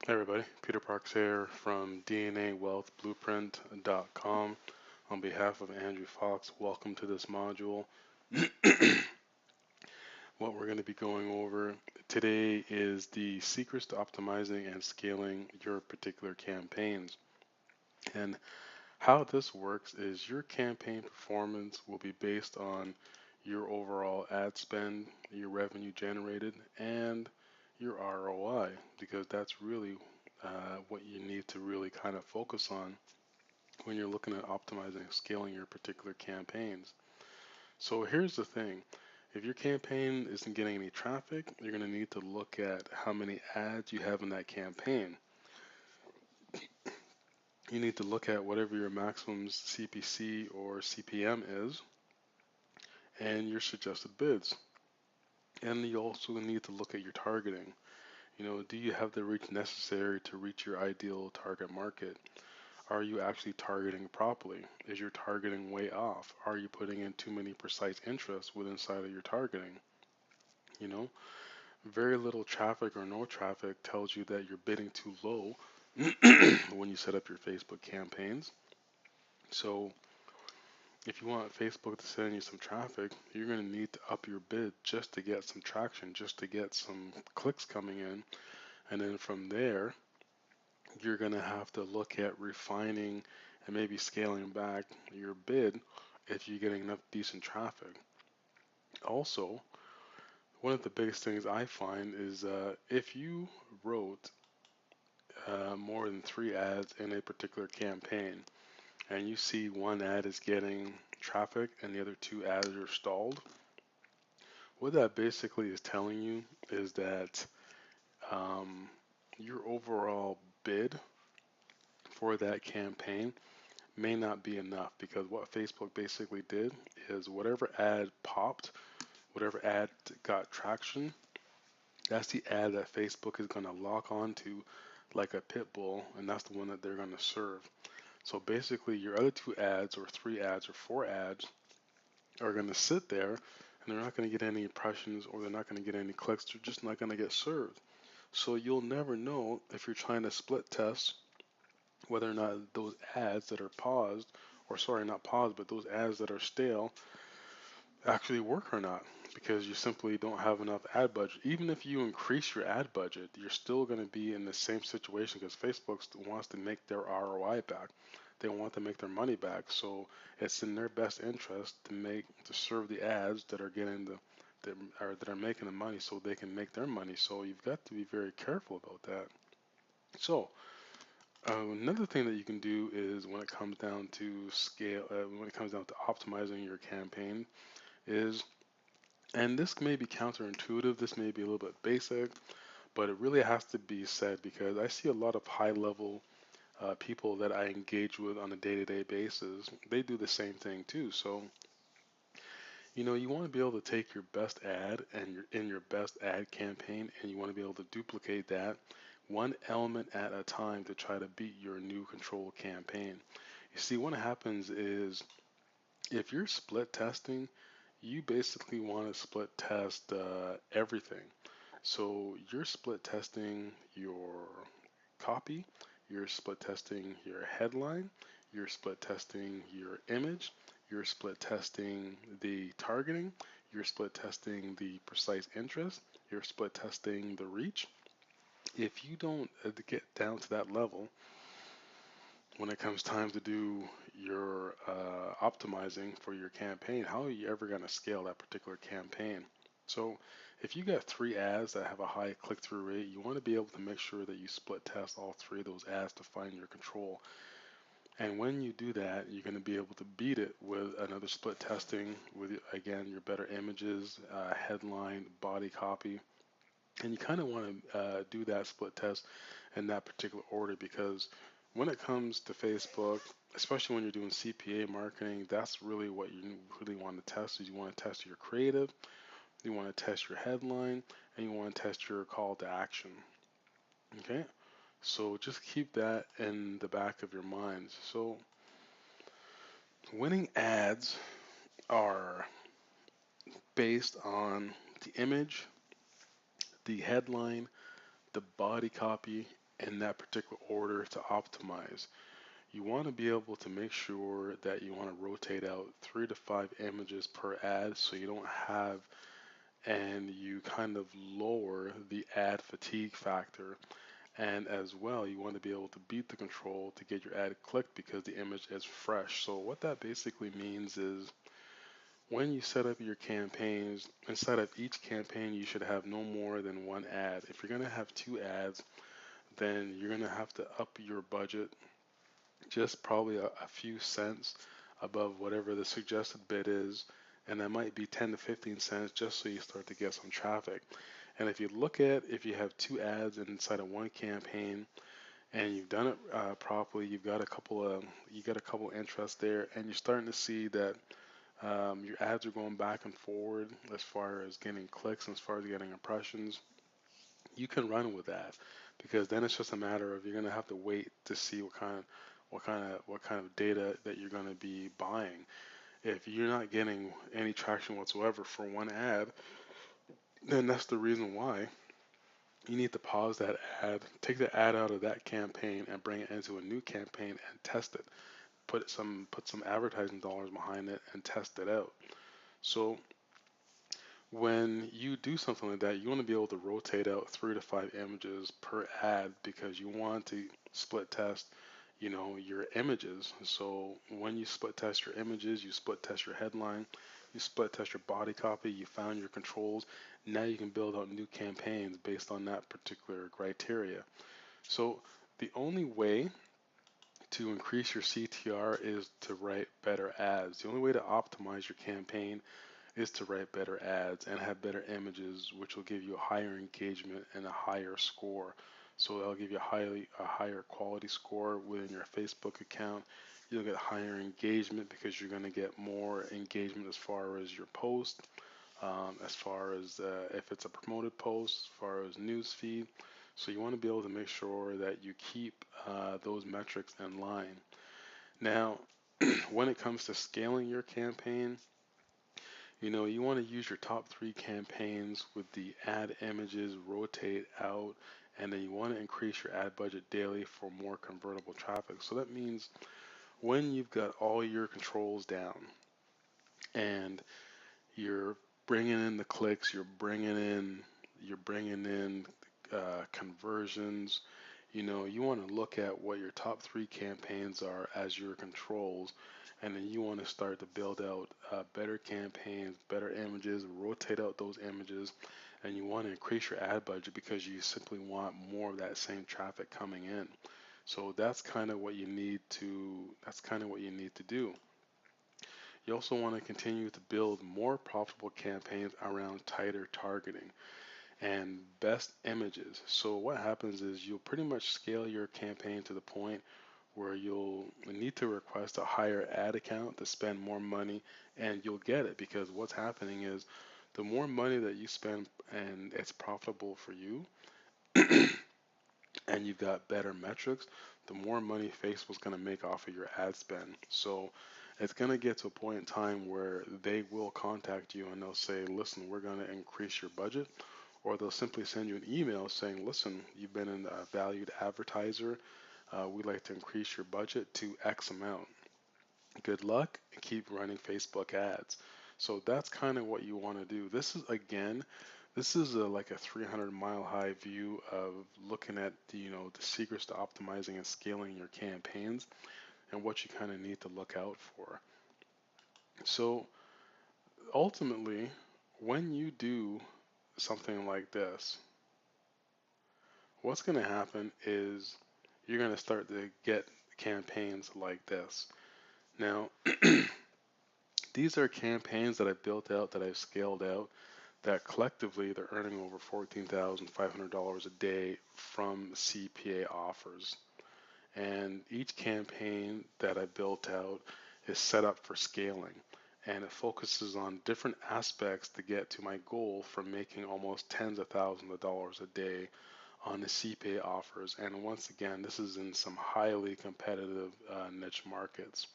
Hey everybody, Peter Parks here from DNAWealthBlueprint.com. On behalf of Andrew Fox, welcome to this module. What we're going to be going over today is the secrets to optimizing and scaling your particular campaigns. And how this works is your campaign performance will be based on your overall ad spend, your revenue generated, and your ROI, because that's really what you need to really kind of focus on when you're looking at optimizing and scaling your particular campaigns. So here's the thing. If your campaign isn't getting any traffic, you're going to need to look at how many ads you have in that campaign. You need to look at whatever your maximum CPC or CPM is and your suggested bids. And you also need to look at your targeting. Do you have the reach necessary to reach your ideal target market? Are you actually targeting properly? Is your targeting way off? Are you putting in too many precise interests within inside of your targeting? You know, very little traffic or no traffic tells you that you're bidding too low when you set up your Facebook campaigns. So if you want Facebook to send you some traffic, you're going to need to up your bid just to get some traction, just to get some clicks coming in. And then from there, you're going to have to look at refining and maybe scaling back your bid if you're getting enough decent traffic. Also, one of the biggest things I find is if you wrote more than 3 ads in a particular campaign and you see one ad is getting traffic and the other 2 ads are stalled, what that basically is telling you is that um, your overall bid for that campaign may not be enough, because what Facebook basically did is whatever ad popped, whatever ad got traction, that's the ad that Facebook is going to lock onto like a pit bull, and that's the one that they're going to serve. So basically, your other 2 ads, or 3 ads, or 4 ads are going to sit there, and they're not going to get any impressions, or they're not going to get any clicks. They're just not going to get served. So you'll never know if you're trying to split test whether or not those ads that are paused, or sorry, not paused, but those ads that are stale actually work or not, because you simply don't have enough ad budget. Even if you increase your ad budget, you're still going to be in the same situation, because Facebook wants to make their ROI back. They want to make their money back. So it's in their best interest to serve the ads that are getting that are making the money, so they can make their money. So you've got to be very careful about that. So another thing that you can do is, when it comes down to when it comes down to optimizing your campaign, is, and this may be counterintuitive, this may be a little bit basic, but it really has to be said, because I see a lot of high level people that I engage with on a day to day basis. They do the same thing too. So, you want to be able to take your best ad and your best ad campaign, and you want to be able to duplicate that one element at a time to try to beat your new control campaign. You see, what happens is, if you're split testing, you basically want to split test everything. So you're split testing your copy, you're split testing your headline, you're split testing your image, you're split testing the targeting, you're split testing the precise interest, you're split testing the reach. If you don't get down to that level, when it comes time to do your optimizing for your campaign, how are you ever going to scale that particular campaign? So if you got 3 ads that have a high click-through rate, you want to be able to make sure that you split test all 3 of those ads to find your control. And when you do that, you're going to be able to beat it with another split testing with, again, your better images, headline, body copy. And you kind of want to do that split test in that particular order, because when it comes to Facebook, especially when you're doing CPA marketing, that's really what you really want to test. Is you want to test your creative, you want to test your headline, and you want to test your call to action. Okay, so just keep that in the back of your minds. So winning ads are based on the image, the headline, the body copy, in that particular order to optimize. You want to be able to make sure that you want to rotate out 3 to 5 images per ad so you don't have, and you kind of lower the ad fatigue factor. And as well, you want to be able to beat the control to get your ad clicked because the image is fresh. So what that basically means is when you set up your campaigns, inside of each campaign, you should have no more than one ad. If you're going to have 2 ads, then you're going to have to up your budget just probably a few cents above whatever the suggested bid is. And that might be 10 to 15 cents just so you start to get some traffic. And if you look at, if you have 2 ads inside of one campaign and you've done it properly, you got a couple interests there, and you're starting to see that your ads are going back and forward as far as getting clicks and as far as getting impressions. You can run with that because then it's just a matter of you're going to have to wait to see what kind of data that you're going to be buying. If you're not getting any traction whatsoever for one ad, then that's the reason why you need to pause that ad, take the ad out of that campaign and bring it into a new campaign and test it. Put some advertising dollars behind it and test it out. So when you do something like that, you want to be able to rotate out 3 to 5 images per ad because you want to split test, your images. So when you split test your images, you split test your headline, you split test your body copy, you found your controls. Now you can build out new campaigns based on that particular criteria. So the only way to increase your CTR is to write better ads. The only way to optimize your campaign is to write better ads and have better images, which will give you a higher engagement and a higher score. So that'll give you a higher quality score within your Facebook account. You'll get higher engagement because you're going to get more engagement as far as your post, as far as if it's a promoted post, as far as news feed. So you want to be able to make sure that you keep those metrics in line. Now, when it comes to scaling your campaign, you want to use your top 3 campaigns with the ad images, rotate out, and then you want to increase your ad budget daily for more convertible traffic. So that means when you've got all your controls down and you're bringing in the clicks, you're bringing in conversions. You want to look at what your top 3 campaigns are as your controls, and then you want to start to build out better campaigns, better images, rotate out those images, and you want to increase your ad budget because you simply want more of that same traffic coming in. So that's kind of what you need to. That's kind of what you need to do. You also want to continue to build more profitable campaigns around tighter targeting and best images. So what happens is you'll pretty much scale your campaign to the point where you'll need to request a higher ad account to spend more money, and you'll get it because what's happening is the more money that you spend and it's profitable for you and you've got better metrics, the more money Facebook's going to make off of your ad spend. So it's going to get to a point in time where they will contact you and they'll say, listen, we're going to increase your budget. Or they'll simply send you an email saying, listen, you've been a valued advertiser. We'd like to increase your budget to X amount. Good luck and keep running Facebook ads. So that's kind of what you want to do. This is like a 300-mile high view of looking at the secrets to optimizing and scaling your campaigns and what you kind of need to look out for. So ultimately, when you do something like this, what's going to happen is you're going to start to get campaigns like this. Now, these are campaigns that I built out, that I've scaled out, that collectively they're earning over $14,500 a day from CPA offers. And each campaign that I built out is set up for scaling. And it focuses on different aspects to get to my goal for making almost tens of thousands of dollars a day on the CPA offers. And once again, this is in some highly competitive niche markets.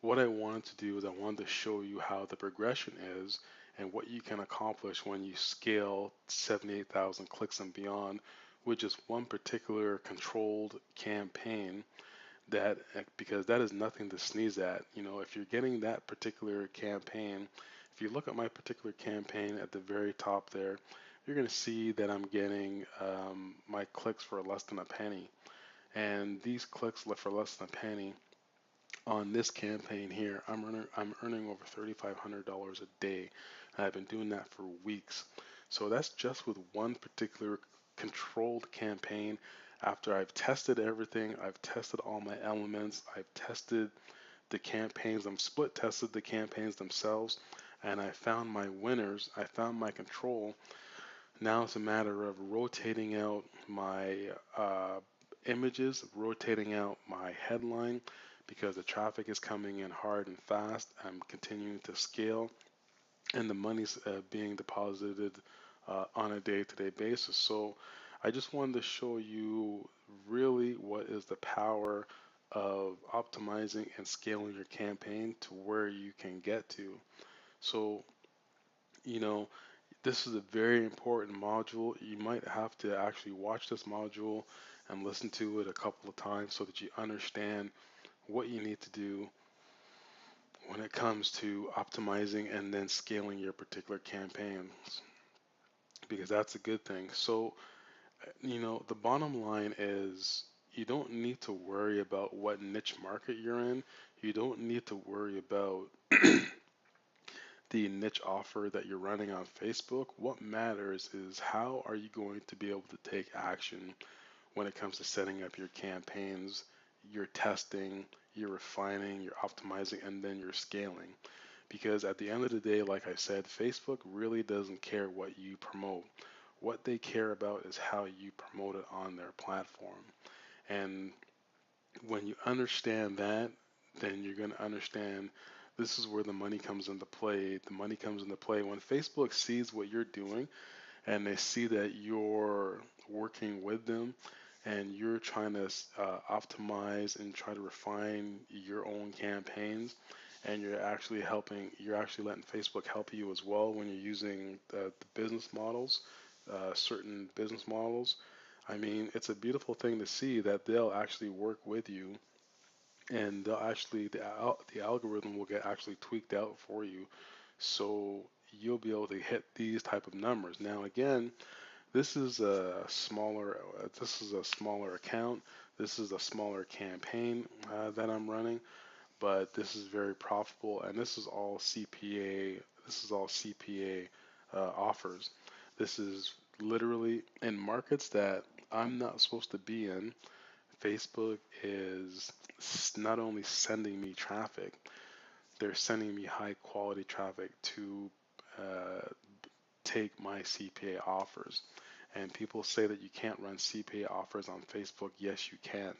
What I wanted to do is I wanted to show you how the progression is and what you can accomplish when you scale 78,000 clicks and beyond with just one particular controlled campaign, that because that is nothing to sneeze at. If you're getting that particular campaign, if you look at my particular campaign at the very top there, you're going to see that I'm getting my clicks for less than a penny. And these clicks for less than a penny on this campaign here, I'm earning over $3,500 a day. And I've been doing that for weeks. So that's just with one particular controlled campaign. After I've tested everything, I've tested all my elements, I've tested the campaigns, I'm split tested the campaigns themselves, and I found my winners. I found my control. Now it's a matter of rotating out my images, rotating out my headline because the traffic is coming in hard and fast. I'm continuing to scale, and the money's being deposited on a day-to-day basis. So I just wanted to show you really what is the power of optimizing and scaling your campaign to where you can get to. So, you know, this is a very important module. You might have to actually watch this module and listen to it a couple of times so that you understand what you need to do when it comes to optimizing and then scaling your particular campaigns, because that's a good thing. So, the bottom line is you don't need to worry about what niche market you're in. You don't need to worry about the niche offer that you're running on Facebook. What matters is how are you going to be able to take action when it comes to setting up your campaigns, your testing, your refining, your optimizing, and then your scaling. Because at the end of the day, like I said, Facebook really doesn't care what you promote. What they care about is how you promote it on their platform. And when you understand that, then you're going to understand this is where the money comes into play. The money comes into play when Facebook sees what you're doing and they see that you're working with them and you're trying to optimize and try to refine your own campaigns, and you're actually letting Facebook help you as well when you're using the business models, certain business models. I mean, it's a beautiful thing to see that they'll actually work with you, and they'll actually the algorithm will get actually tweaked out for you, so you'll be able to hit these type of numbers. Now again, this is a smaller account. This is a smaller campaign that I'm running, but this is very profitable, and this is all CPA. This is all CPA offers. This is literally in markets that I'm not supposed to be in. Facebook is not only sending me traffic, they're sending me high quality traffic to uh, take my CPA offers. And people say that you can't run CPA offers on Facebook. Yes, you can.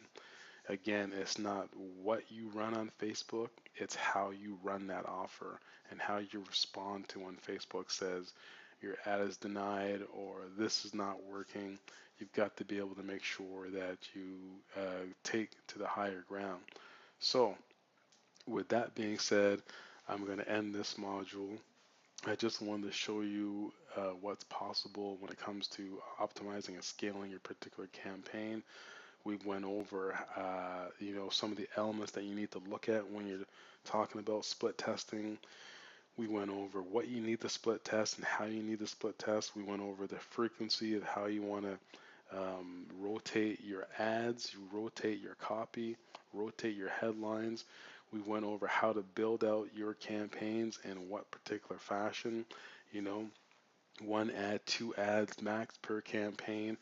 Again, it's not what you run on Facebook, it's how you run that offer and how you respond to when Facebook says your ad is denied or this is not working. You've got to be able to make sure that you take to the higher ground. So, with that being said, I'm going to end this module. I just wanted to show you what's possible when it comes to optimizing and scaling your particular campaign. We went over, some of the elements that you need to look at when you're talking about split testing. We went over what you need to split test and how you need to split test. We went over the frequency of how you want to rotate your ads, you rotate your copy, rotate your headlines. We went over how to build out your campaigns in what particular fashion, you know, one ad, two ads max per campaign.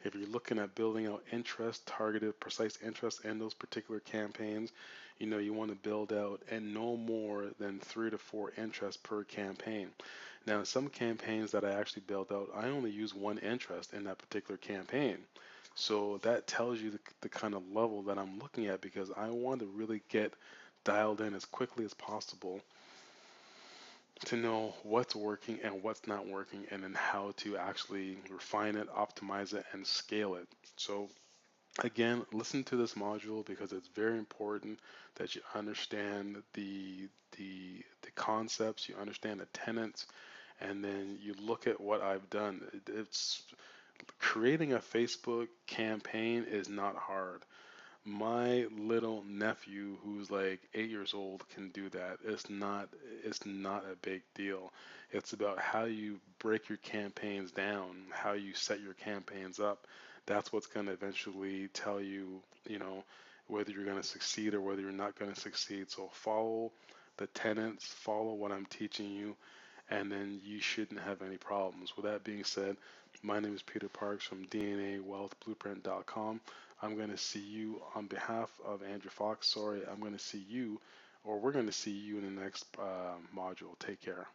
If you're looking at building out interest, targeted, precise interest in those particular campaigns, you want to build out and no more than 3 to 4 interests per campaign. Now, in some campaigns that I actually build out, I only use one interest in that particular campaign. So that tells you the kind of level that I'm looking at because I want to really get dialed in as quickly as possible to know what's working and what's not working, and then how to actually refine it, optimize it, and scale it. So again, listen to this module because it's very important that you understand the concepts, you understand the tenets, and then you look at what I've done. It's Creating a Facebook campaign is not hard. My little nephew, who's like 8 years old, can do that. It's not a big deal. It's about how you break your campaigns down, how you set your campaigns up. That's what's going to eventually tell you, whether you're going to succeed or whether you're not going to succeed. So follow the tenets, follow what I'm teaching you, and then you shouldn't have any problems. With that being said, my name is Peter Parks from DNAWealthBlueprint.com. I'm going to see you on behalf of Andrew Fox. Sorry, I'm going to see you, or we're going to see you in the next module. Take care.